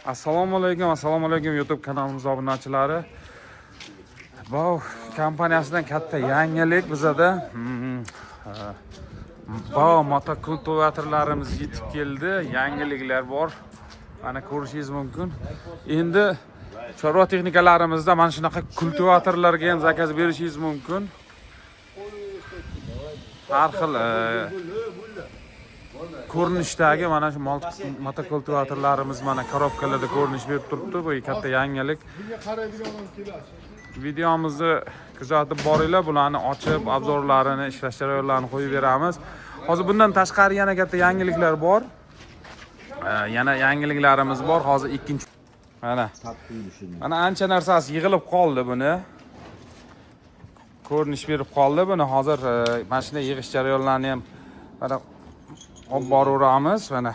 Assalomu alaykum YouTube kanalimiz obunachilari. Bu kompaniyasidan katta yangilik bizada. Bu motokultivatorlarimiz yetib keldi. Yangiliklar bor. Mana ko'rishingiz mumkin. Endi chorva texnikalarimizda mana shunaqa kultivatorlarga ham zakaz berishingiz mumkin. Har xil ko'rinishdagi mana shu motokultivatorlarimiz mana korobkalarda ko'rinish berib turibdi. Bu katta yangilik. Videomizni kuzatib boringlar, bularni ochib, obzorlarini, ishlash jarayonlarini qo'yib beramiz. Hozir bundan tashqari yana katta yangiliklar bor. Yana yangiliklarimiz bor. Hozir ikkinchi mana ancha narsasi yig'ilib qoldi buni. Ko'rinish berib qoldi buni. Hozir mana shunday yig'ish jarayonlarini ham mana olib boraveramiz. Mana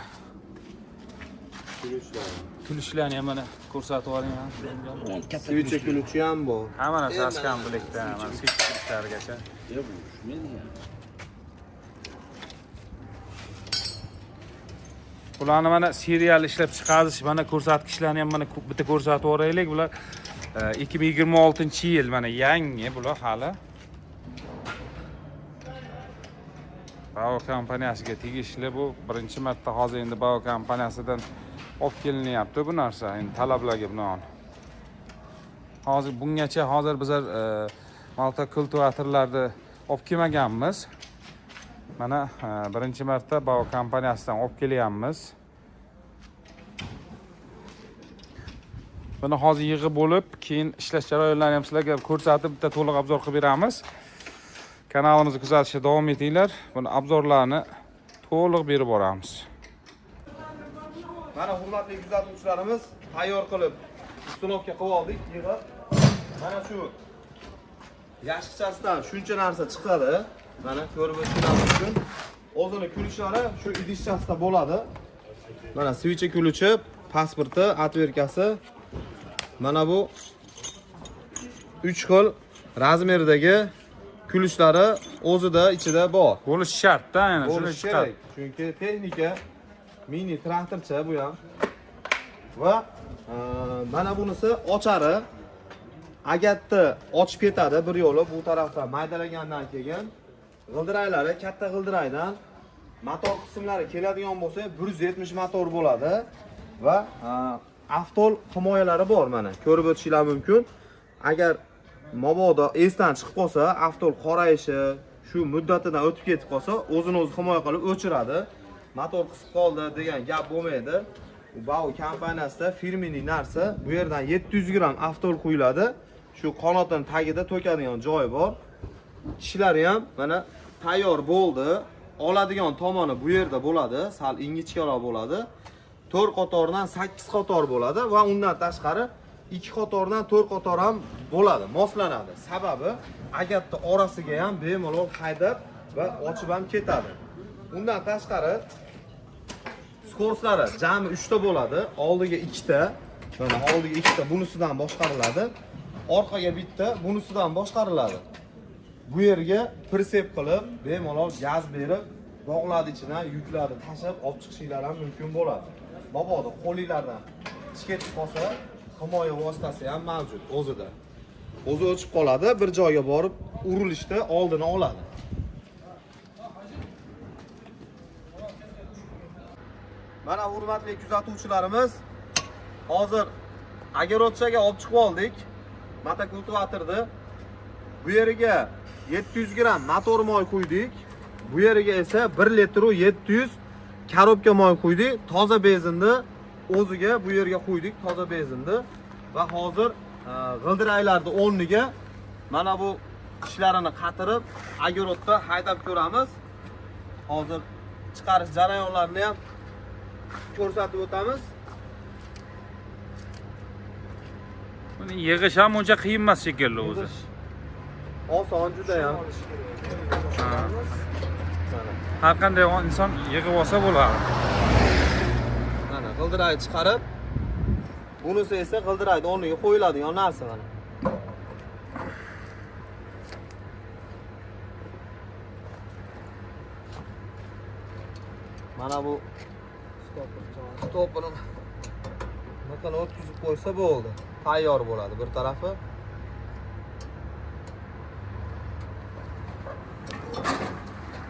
kulishlarni ham mana ko'rsatib yuboring. Switch kuluvchi ham bor. Hamma narsa komplektda, mana switch kulishlarigacha. Bularni mana serial ishlab chiqarish, mana ko'rsatkichlarni ham mana bitta ko'rsatib yuboraylik. Bular 2026-yil mana yangi bular hali. Bao kompaniyasiga tegishli bu birinchi marta hozir endi Bao kompaniyasidan olib kelinyapti bu narsa. Endi talablarga binoan. Hozir bungacha bizlar motokultivatorlarni olib kelmaganmiz. Mana birinchi marta Bao kompaniyasidan olib kelyapmiz. Buni hozir yig'ib bo'lib, keyin ishlash jarayonlarini ham sizlarga ko'rsatib, bitta to'liq obzor qilib beramiz. Kanalimizni kuzatishda davom etinglar. Buni obzorlarni to'liq berib boramiz. Mana hurmatli kuzatuvchilarimiz, tayyor qilib ustunovka qilib oldik, yig'ib. Mana shu yashiqchasidan shuncha narsa chiqadi. Mana ko'rib o'tishingiz mumkin. O'zini kulishlari shu idishchasida bo'ladi. Mana switch kuluvchi, pasporti, atverkasi. Mana bu 3 xil razmerdagi kulishlari o'zida ichida bor. Bo'lish shart-da, yana shuni kerak. Chunki texnika mini traktorcha bu ham. Va mana bunisi ochari. Agatni ochib ketadi bir yo'li bu tarafdan maydalagandan keyin g'ildiraylari katta g'ildiraydan motor qismlari keladigan bo'lsa 170 motor bo'ladi va avtol himoyalari bor mana ko'rib o'tishingiz mumkin. Agar mabodo esdan chiqib qolsa, avtol qorayishi shu muddatidan o'tib ketib qolsa, o'zini o'zi himoya qilib o'chiradi. Motor qisib qoldi degan gap bo'lmaydi. Bao kompaniyasida firmaning narsa, bu yerdan 700 gram avtol qo'yiladi. Shu qanotning tagida to'kadigan joyi bor. Ishlari ham mana tayyor bo'ldi. Oladigan tomoni bu yerda bo'ladi, sal ingichkaroq bo'ladi. 4 qatordan 8 qator bo'ladi va undan tashqari 2 qatordan 4 qator ham bo'ladi, moslanadi. Sababi agatni orasiga ham bemalol haydab va ochib ham ketadi. Undan tashqari skorslari jami 3 ta bo'ladi. Oldiga 2 ta, mana oldiga 2 ta bunisidan boshqariladi. Orqaga bitta bunisidan boshqariladi. Bu yerga prisep qilib, bemalol gaz berib, bog'ladi ichidan yuklarni tashib olib chiqishinglar ham mumkin bo'ladi. Mabodo qo'linglardan chiqib qolsa, himoya vositasi ham mavjud o'zida. O'zi o'chib qoladi, bir joyga borib urilishda oldini oladi. Mana hurmatli kuzatuvchilarimiz, hozir agarotchaga olib chiqib oldik. Motokultivatorni. Bu yeriga 700 gram motor moy qo'ydik. Bu yeriga esa 1 litr 700 korobka moy qo'ydik. Toza benzinni o'ziga bu yerga qo'ydik, toza benzinni va hozir g'ildiraylarni o'rniga mana bu ishlarini qatirib, agarotda haydab ko'ramiz. Hozir chiqarish jarayonlarini ham ko'rsatib o'tamiz. Buni yig'ish ham uncha qiyin emas shekilli o'zi. Oson juda ham. Har qanday inson yig'ib olsa bo'ladi. Mana g'ildirayni chiqarib, bunisi esa g'ildirayni o'rniga qo'yiladigan narsa mana. Mana bu stopini Bakın o'tkazib qo'ysa bo'ldi. Tayyor bo'ladi bir tarafi.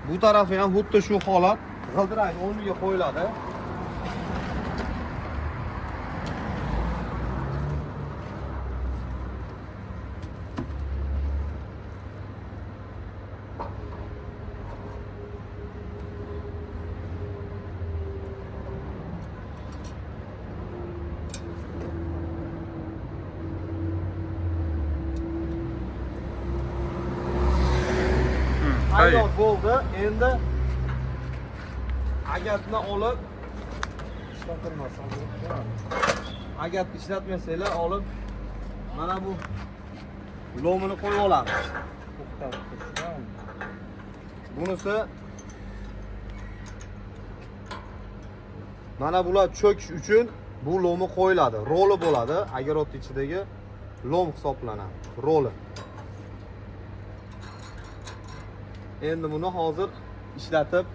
Bu tarafi ham xuddi shu holat. G'ildirak o'rniga qo'yiladi. Tayyor bo'ldi. Endi agatni olib agat ishlatmasanglar olib mana bu lomini qo'yib olamiz. Bunisi mana bular cho'kish uchun bu lomi qo'yiladi. Roli bo'ladi. Agarot ichidagi lom hisoblanadi. Roli. Endi buni hozir ishlatib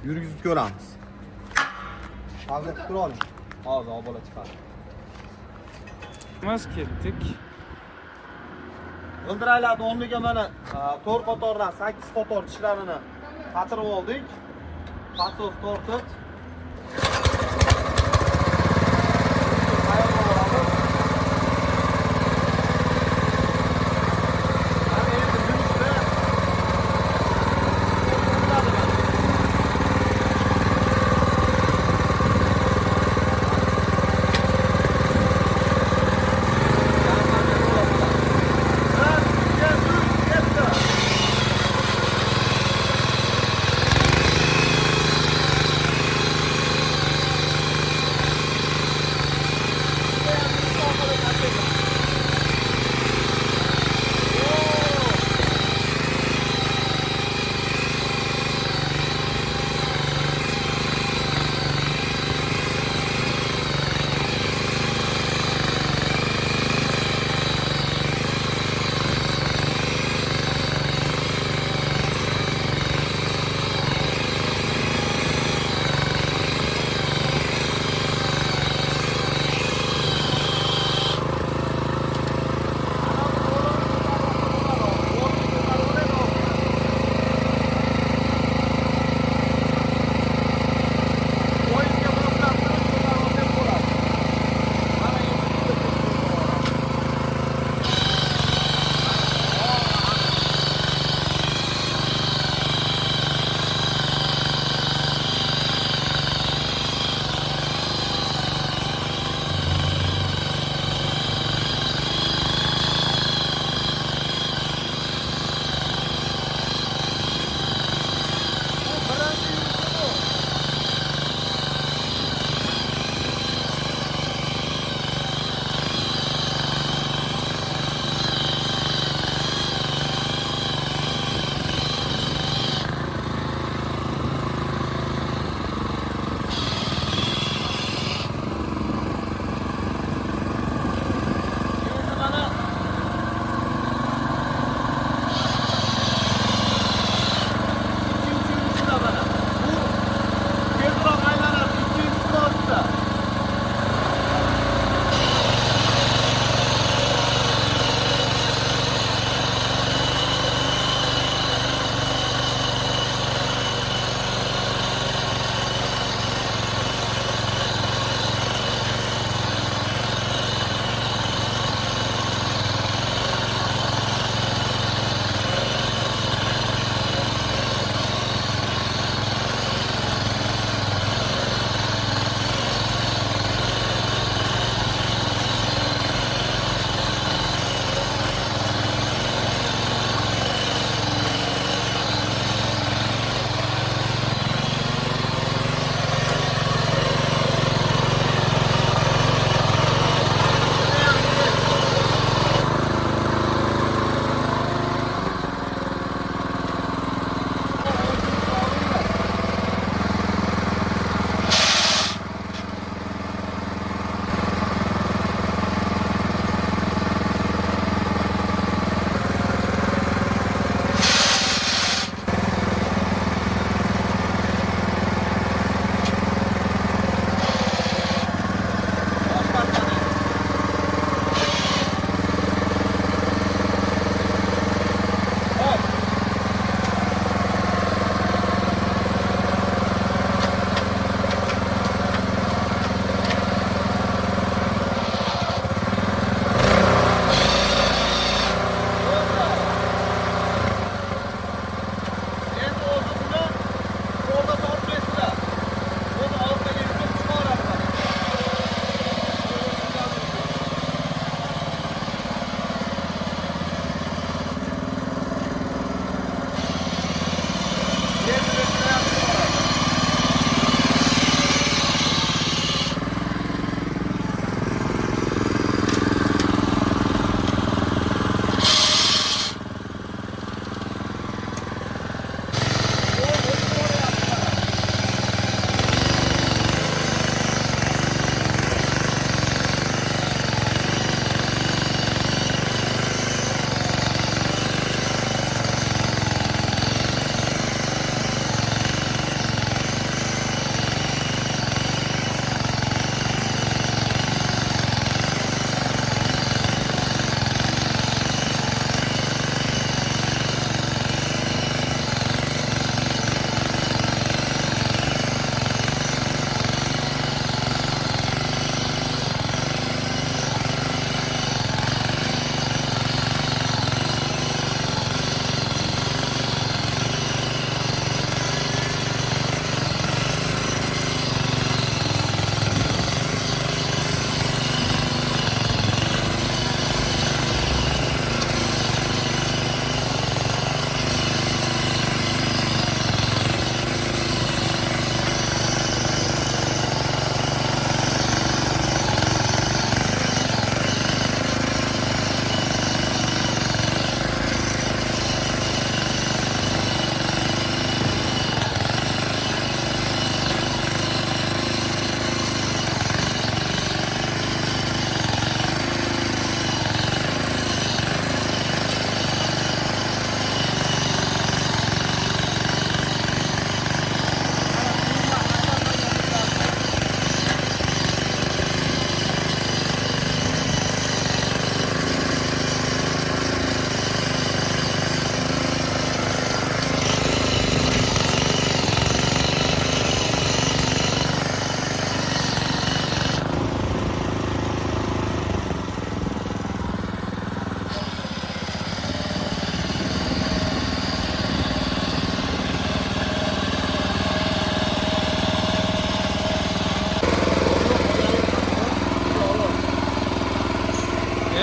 yurgizib ko'ramiz. Hozir turoling. Hozir obola chiqadi. Biz ketdik. G'ildiraklarni o'rniga mana 4 qatordan 8 qator tishlarini qatirib oldik. Pasos tortib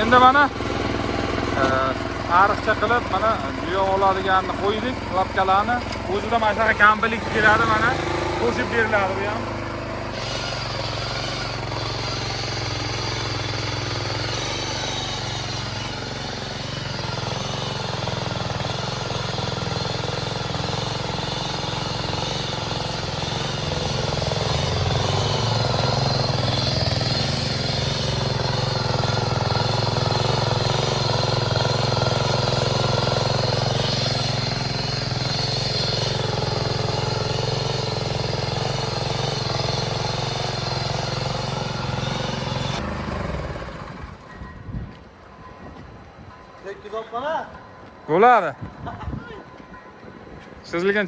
Endi mana ariqcha qilib mana buyoq oladiganini qo'ydik, lapkalarni. O'zida mana shunaqa kambilik keladi mana. Qo'shib beriladi bu ham. Tekki bopqana. Bo'ladi. Chizilgan